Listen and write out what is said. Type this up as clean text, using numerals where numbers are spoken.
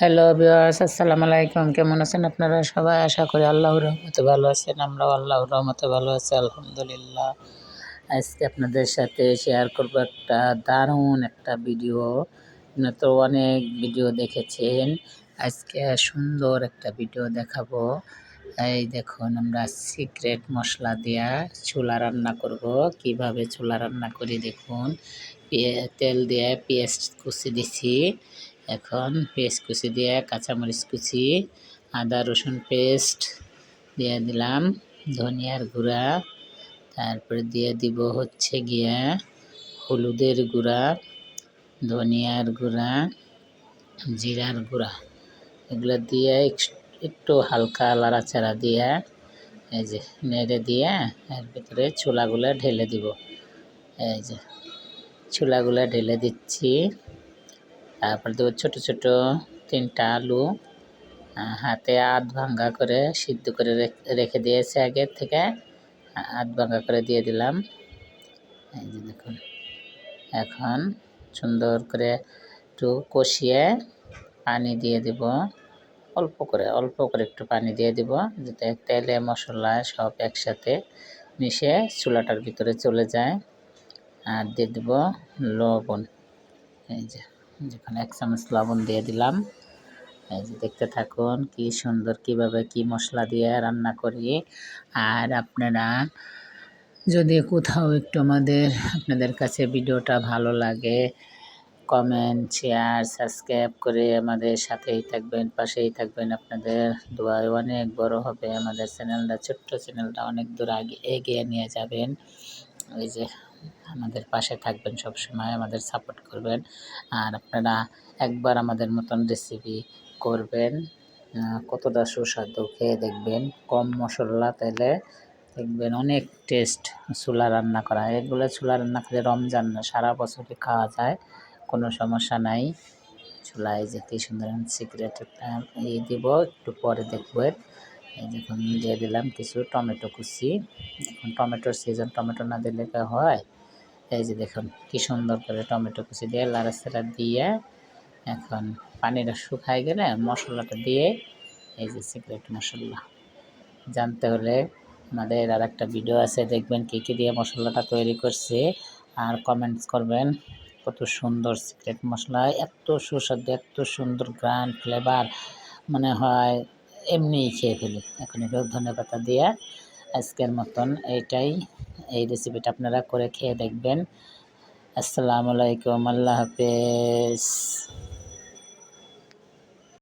Hello viewers, আসসালামু আলাইকুম। কেমন আছেন আপনারা সবাই? আশা করি আল্লাহর রহমতে ভালো আছেন। আমরাও আল্লাহর রহমতে ভালো আছি, আলহামদুলিল্লাহ। আজকে আপনাদের সাথে শেয়ার করব একটা দারুণ একটা ভিডিও। আপনারা তো অনেক ভিডিও দেখেছেন, আজকে সুন্দর একটা ভিডিও দেখাবো। এই দেখুন, আমরা সিক্রেট মশলা দিয়া ছোলা রান্না করব। কিভাবে ছোলা রান্না করি দেখুন। তেল দিয়ে পেঁয়াজ কুচি দিছি, এখন পেঁয়াজ কুচি দিয়ে কাঁচামরিচ কুচি, আদা রসুন পেস্ট দিয়ে দিলাম, ধনিয়ার গুঁড়া, তারপরে দিয়ে দিব হচ্ছে গিয়া হলুদের গুঁড়া, ধনিয়ার গুঁড়া, জিরার গুঁড়া। এগুলো দিয়ে একটু হালকা লাড়াচাড়া দিয়ে এই যে নেড়ে দিয়ে এর ভিতরে ছোলাগুলো ঢেলে দিব। এই যে ছোলাগুলো ঢেলে দিচ্ছি। তারপর দেবো ছোটো ছোটো 3টা আলু, হাতে আধ ভাঙ্গা করে সিদ্ধ করে রেখে দিয়েছে আগের থেকে, আধ ভাঙ্গা করে দিয়ে দিলাম। এই যে দেখুন, এখন সুন্দর করে একটু কষিয়ে পানি দিয়ে দিব, অল্প করে একটু পানি দিয়ে দিব, যাতে তেলে মশলায় সব একসাথে মিশে চুলাটার ভিতরে চলে যায়। আর দিয়ে দেব লবণ। এই যে যেখানে 1 চামচ লবণ দিয়ে দিলাম। এই যে দেখতে থাকুন কি সুন্দর কিভাবে কি মশলা দিয়ে রান্না করি। আর আপনারা যদি কোথাও একটু আপনাদের কাছে ভিডিওটা ভালো লাগে, কমেন্ট, শেয়ার, সাবস্ক্রাইব করে আমাদের সাথেই থাকবেন, পাশেই থাকবেন। আপনাদের দোয়ায় অনেক বড় হবে আমাদের চ্যানেলটা, ছোট্ট চ্যানেলটা অনেক দূর এগিয়ে নিয়ে যাবেন। এই যে আমাদের পাশে থাকবেন, সবসময় আমাদের সাপোর্ট করবেন। আর আপনারা একবার আমাদের মতন রেসিপি করবেন, কতটা সুস্বাদু খেয়ে দেখবেন। কম মশলা তেলে দেখবেন অনেক টেস্ট ছোলা রান্না করা। এগুলো ছোলা রান্না খালি রমজান না, সারা বছরই খাওয়া যায়, কোনো সমস্যা নাই। ছোলায় যে কী সুন্দর সিক্রেট একটা দিব, একটু পরে দেখবেন। এই দেখুন দিয়ে দিলাম কিছু টমেটো কুচি। এখন টমেটোর সিজন, টমেটো না দিলে হয়। এই যে দেখুন কি সুন্দর করে টমেটো কুচি দিয়ে লাড়াচাড়া দিয়ে, এখন পানিটা শুকায় গেলে মশলাটা দিয়ে, এই যে সিক্রেট মশলা জানতে হলে আমাদের আর একটা ভিডিও আছে, দেখবেন কী কী দিয়ে মশলাটা তৈরি করছে। আর কমেন্টস করবেন কত সুন্দর সিক্রেট মশলা, এত সুস্বাদু, এত সুন্দর গ্রান ফ্লেভার, মনে হয় এমনিই খেয়ে ফেলি। এখন একটু ধনেপাতা দিয়ে আজকের মতন এই রেসিপিটা আপনারা করে খেয়ে দেখবেন। আসসালামু আলাইকুম, আল্লাহ হাফেজ।